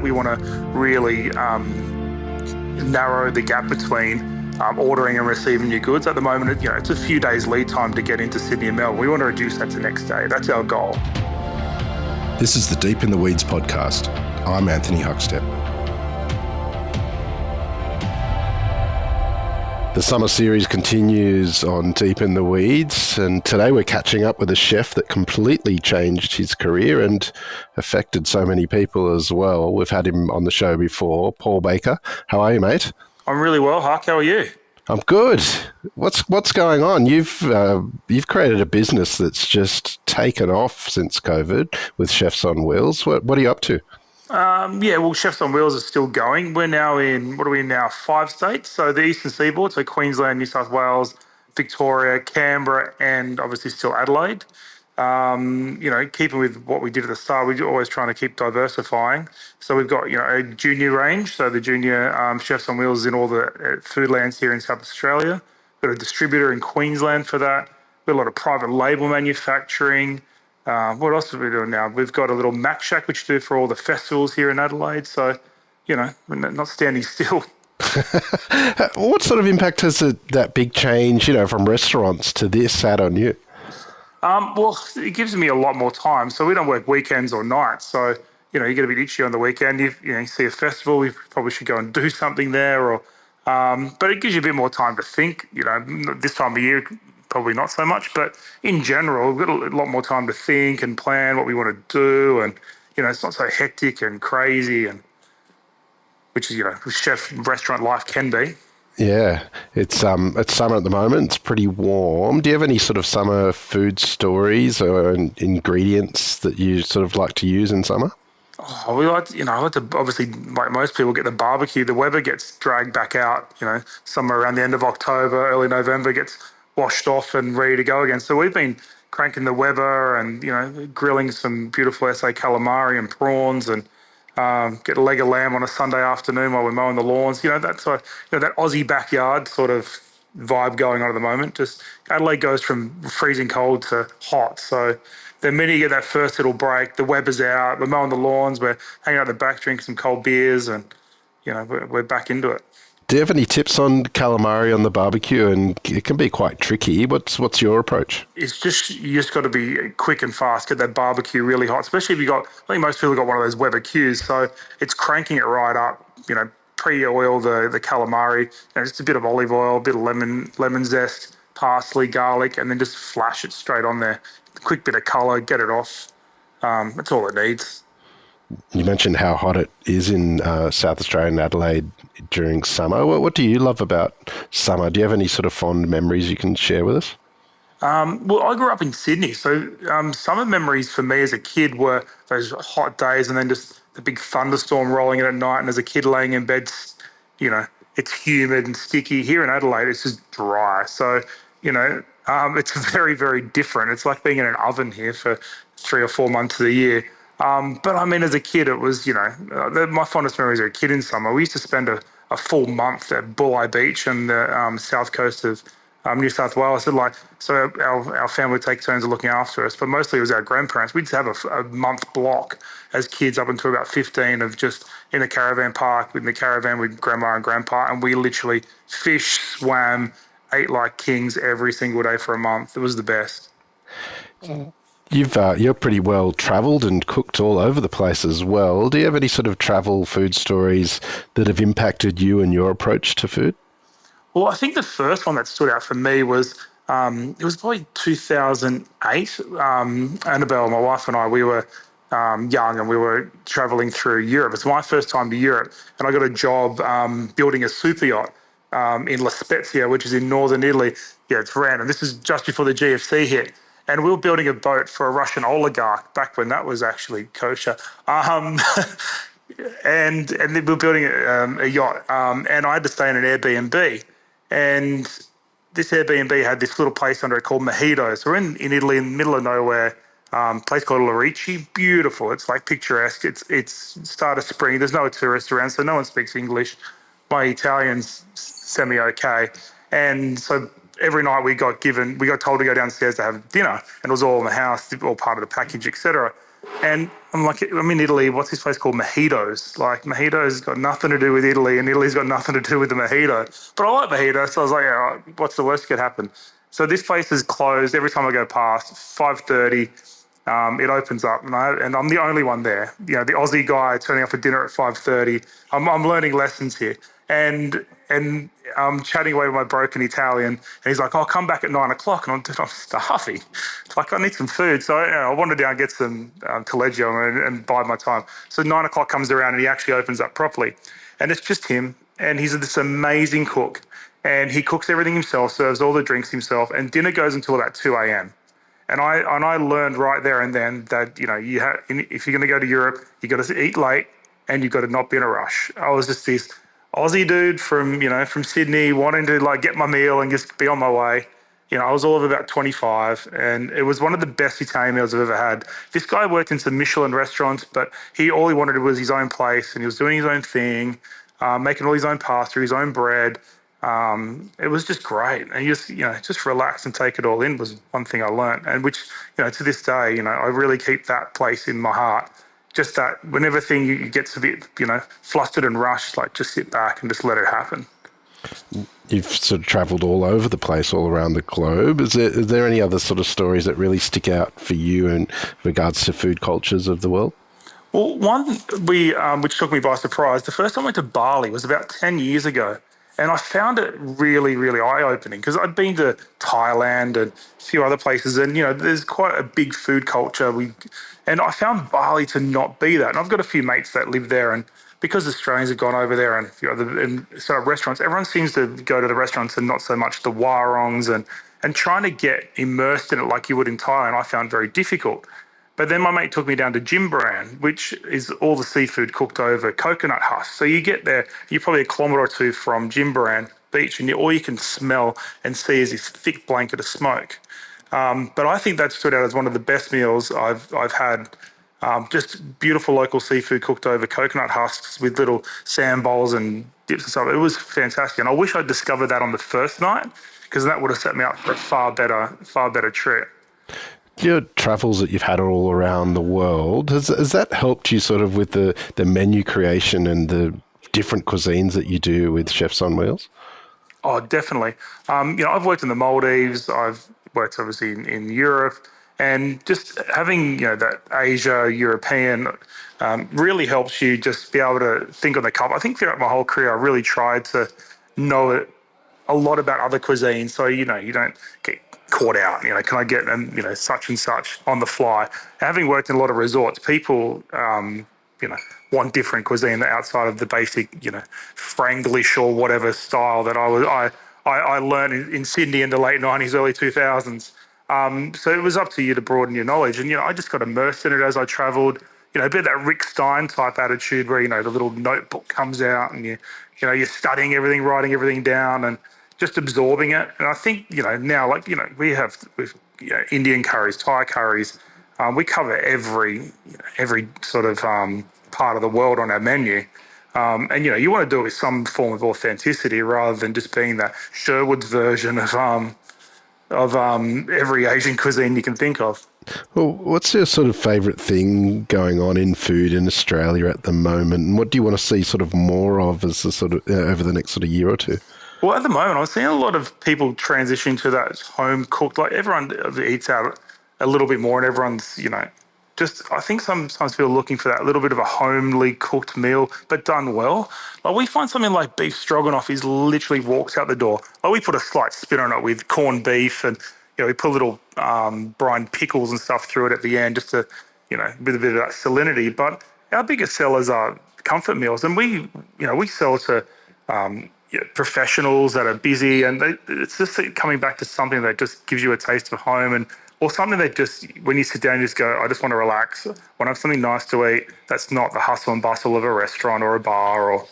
that. We want to really narrow the gap between ordering and receiving your goods. At the moment, it's a few days lead time to get into Sydney and Melbourne. We want to reduce that to next day. That's our goal. This is the Deep in the Weeds podcast. I'm Anthony Huckstep. The summer series continues on Deep in the Weeds, and today we're catching up with a chef that completely changed his career and affected so many people as well. We've had him on the show before, Paul Baker. How are you, mate? I'm really well, Huck. How are you? I'm good. What's going on? You've created a business that's just taken off since COVID with Chefs on Wheels. What are you up to? Chefs on Wheels is still going. We're now in, 5 states? So the Eastern Seaboard, so Queensland, New South Wales, Victoria, Canberra, and obviously still Adelaide. Keeping with what we did at the start, we're always trying to keep diversifying. So we've got, a junior range. So the junior Chefs on Wheels is in all the food lands here in South Australia. We've got a distributor in Queensland for that. We've got a lot of private label manufacturing. What else are we doing now? We've got a little Mac Shack, which we do for all the festivals here in Adelaide. So, we're not standing still. What sort of impact has that big change, from restaurants to this had on you? It gives me a lot more time. So we don't work weekends or nights. So, you get a bit itchy on the weekend. You see a festival, we probably should go and do something there. But it gives you a bit more time to think. This time of year, probably not so much. But in general, we've got a lot more time to think and plan what we want to do. And, it's not so hectic and crazy, and which is, chef restaurant life can be. Yeah, it's summer at the moment. It's pretty warm. Do you have any sort of summer food stories or ingredients that you sort of like to use in summer? Oh, I like to obviously, like most people, get the barbecue. The weather gets dragged back out, somewhere around the end of October, early November, gets washed off and ready to go again. So we've been cranking the weather and, grilling some beautiful SA calamari and prawns, and get a leg of lamb on a Sunday afternoon while we're mowing the lawns. That's that Aussie backyard sort of vibe going on at the moment. Just Adelaide goes from freezing cold to hot. So the minute you get that first little break, the weather's out, we're mowing the lawns, we're hanging out the back, drinking some cold beers, and, we're back into it. Do you have any tips on calamari on the barbecue? And it can be quite tricky. What's your approach? You just got to be quick and fast. Get that barbecue really hot, especially if I think most people got one of those Weber Qs. So it's cranking it right up. Pre-oil the calamari, just a bit of olive oil, a bit of lemon zest, parsley, garlic, and then just flash it straight on there. A quick bit of color, get it off. That's all it needs. You mentioned how hot it is in South Australia and Adelaide during summer. What do you love about summer? Do you have any sort of fond memories you can share with us? I grew up in Sydney, so summer memories for me as a kid were those hot days, and then just the big thunderstorm rolling in at night, and as a kid laying in bed, it's humid and sticky. Here in Adelaide, it's just dry. So, it's very, very different. It's like being in an oven here for 3 or 4 months of the year. But I mean, as a kid, it was, my fondest memories are a kid in summer. We used to spend a full month at Bulli Beach on the south coast of New South Wales. So our family would take turns of looking after us, but mostly it was our grandparents. We'd have a month block as kids up until about 15 of just in the caravan park, in the caravan with grandma and grandpa, and we literally fished, swam, ate like kings every single day for a month. It was the best. You're pretty well travelled and cooked all over the place as well. Do you have any sort of travel food stories that have impacted you and your approach to food? Well, I think the first one that stood out for me was it was probably 2008. Annabelle, my wife, and I, we were young, and we were travelling through Europe. It's my first time to Europe, and I got a job building a super yacht in La Spezia, which is in northern Italy. Yeah, it's random. This is just before the GFC hit. And we were building a boat for a Russian oligarch back when that was actually kosher. And then we were building a yacht. And I had to stay in an Airbnb. And this Airbnb had this little place under it called Mojito. So we're in Italy, in the middle of nowhere, place called Lorici. Beautiful. It's like picturesque. It's start of spring. There's no tourists around, so no one speaks English. My Italian's semi-okay. And so every night we got told to go downstairs to have dinner, and it was all in the house, all part of the package, etc. And I'm like, I'm in Italy. What's this place called? Mojitos. Like, mojitos got nothing to do with Italy, and Italy's got nothing to do with the mojito. But I like mojito, so I was like, yeah, what's the worst that could happen? So this place is closed every time I go past. 5:30, it opens up, and I'm the only one there. You know, the Aussie guy turning up for dinner at 5:30. I'm learning lessons here, and I'm chatting away with my broken Italian, and he's like, "I'll come back at 9 o'clock," and I'm starving. It's like I need some food, so I wander down, get some taleggio, and bide my time. So 9 o'clock comes around, and he actually opens up properly, and it's just him, and he's this amazing cook, and he cooks everything himself, serves all the drinks himself, and dinner goes until about 2 a.m. And I learned right there and then that if you're going to go to Europe, you got to eat late and you got to not be in a rush. I was just this Aussie dude from Sydney wanting to like get my meal and just be on my way. I was all of about 25, and it was one of the best Italian meals I've ever had. This guy worked in some Michelin restaurants, but all he wanted was his own place, and he was doing his own thing, making all his own pasta, his own bread. It was just great, and just relax and take it all in was one thing I learned, and which to this day, I really keep that place in my heart. Just that whenever thing gets a bit flustered and rushed, like just sit back and just let it happen. You've sort of travelled all over the place, all around the globe. Is there any other sort of stories that really stick out for you in regards to food cultures of the world? Well, one which took me by surprise. The first time I went to Bali was about 10 years ago, and I found it really, really eye-opening because I'd been to Thailand and a few other places, and there's quite a big food culture. And I found Bali to not be that. And I've got a few mates that live there, and because Australians have gone over there and a few other and sort of restaurants, everyone seems to go to the restaurants and not so much the warongs and trying to get immersed in it like you would in Thailand. I found very difficult. But then my mate took me down to Jimbaran, which is all the seafood cooked over coconut husks. So you get there, you're probably a kilometre or two from Jimbaran beach, and all you can smell and see is this thick blanket of smoke. But I think that stood out as one of the best meals I've had. Just beautiful local seafood cooked over coconut husks with little sand bowls and dips and stuff. It was fantastic, and I wish I'd discovered that on the first night because that would have set me up for a far better trip. Your travels that you've had all around the world, has that helped you sort of with the menu creation and the different cuisines that you do with Chefs on Wheels? Oh, definitely. I've worked in the Maldives. I've worked obviously in Europe, and just having that Asia European really helps you just be able to think on the cup. I think throughout my whole career, I really tried to know it a lot about other cuisines, so you don't get caught out. Can I get such and such on the fly? Having worked in a lot of resorts, people you know want different cuisine outside of the basic Franglish or whatever style that I learned in Sydney in the late '90s, early 2000s. So it was up to you to broaden your knowledge, and I just got immersed in it as I travelled. A bit of that Rick Stein type attitude where the little notebook comes out and you're studying everything, writing everything down, and just absorbing it. And I think now, like we have with Indian curries, Thai curries, we cover every sort of part of the world on our menu. And you want to do it with some form of authenticity rather than just being that Sherwood's version of every Asian cuisine you can think of. Well, what's your sort of favourite thing going on in food in Australia at the moment, and what do you want to see sort of more of as the sort of over the next sort of year or two? Well, at the moment, I'm seeing a lot of people transitioning to that home cooked. Like everyone eats out a little bit more, and everyone's just. I think sometimes people are looking for that little bit of a homely cooked meal, but done well. Like we find something like beef stroganoff is literally walks out the door. Like we put a slight spin on it with corned beef, and we put little brined pickles and stuff through it at the end, just to with a bit of that salinity. But our biggest sellers are comfort meals, and we sell to professionals that are busy, and it's just coming back to something that just gives you a taste of home, and or something that just when you sit down, you just go, I just want to relax. I want to have something nice to eat. That's not the hustle and bustle of a restaurant or a bar. Or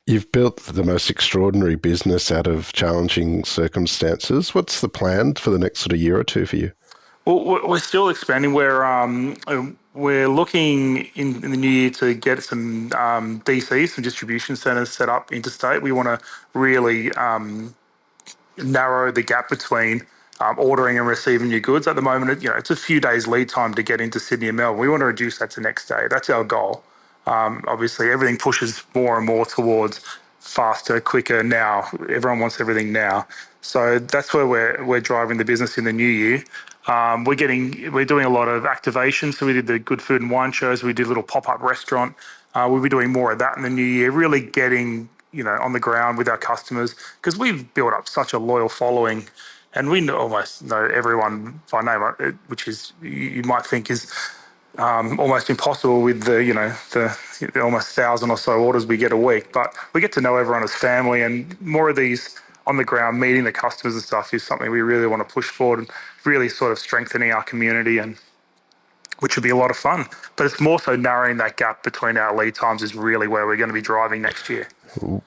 You've built the most extraordinary business out of challenging circumstances. What's the plan for the next sort of year or two for you? well, we're still expanding. We're looking in the new year to get some DCs, some distribution centers set up interstate. We want to really narrow the gap between ordering and receiving your goods. At the moment, it's a few days lead time to get into Sydney and Melbourne. We want to reduce that to next day. That's our goal. Obviously, everything pushes more and more towards faster, quicker now. Everyone wants everything now. So that's where we're driving the business in the new year. We're doing a lot of activation. So we did the good food and wine shows. We did a little pop-up restaurant. We'll be doing more of that in the new year, really getting, on the ground with our customers, because we've built up such a loyal following, and we almost know everyone by name, which is, you might think is almost impossible with the almost 1,000 or so orders we get a week. But we get to know everyone as family, and more of these on the ground meeting the customers and stuff is something we really want to push forward, and really sort of strengthening our community, and which would be a lot of fun. But it's more so narrowing that gap between our lead times is really where we're going to be driving next year.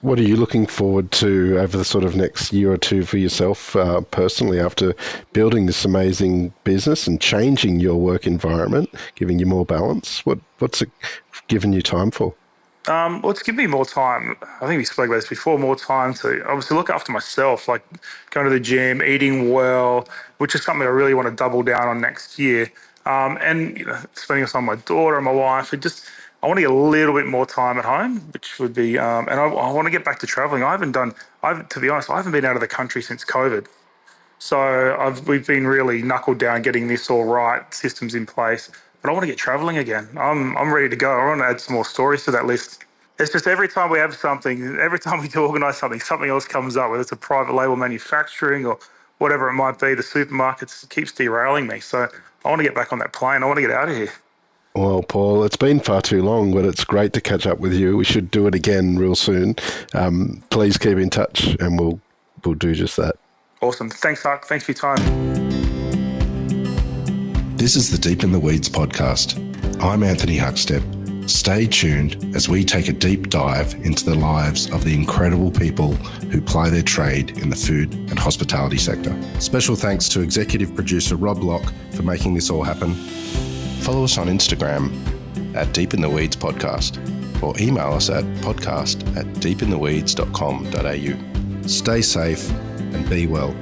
What are you looking forward to over the sort of next year or two for yourself personally, after building this amazing business and changing your work environment, giving you more balance? What's it given you time for? Well, it's given me more time. I think we spoke about this before, more time to obviously look after myself, like going to the gym, eating well, which is something I really want to double down on next year. And spending time with my daughter and my wife. I want to get a little bit more time at home, which would be, and I want to get back to traveling. To be honest, I haven't been out of the country since COVID. So we've been really knuckled down getting this all right, systems in place. But I want to get traveling again. I'm ready to go. I want to add some more stories to that list. It's just every time we have something, every time we do organise something else comes up, whether it's a private label manufacturing or whatever it might be. The supermarkets keeps derailing me. So I want to get back on that plane. I want to get out of here. Well, Paul, it's been far too long, but it's great to catch up with you. We should do it again real soon. Please keep in touch, and we'll do just that. Awesome. Thanks, Huck. Thanks for your time. This is the Deep in the Weeds podcast. I'm Anthony Huckstep. Stay tuned as we take a deep dive into the lives of the incredible people who ply their trade in the food and hospitality sector. Special thanks to executive producer Rob Locke for making this all happen. Follow us on Instagram at Deep in the Weeds Podcast, or email us at podcast@deepintheweeds.com.au. Stay safe and be well.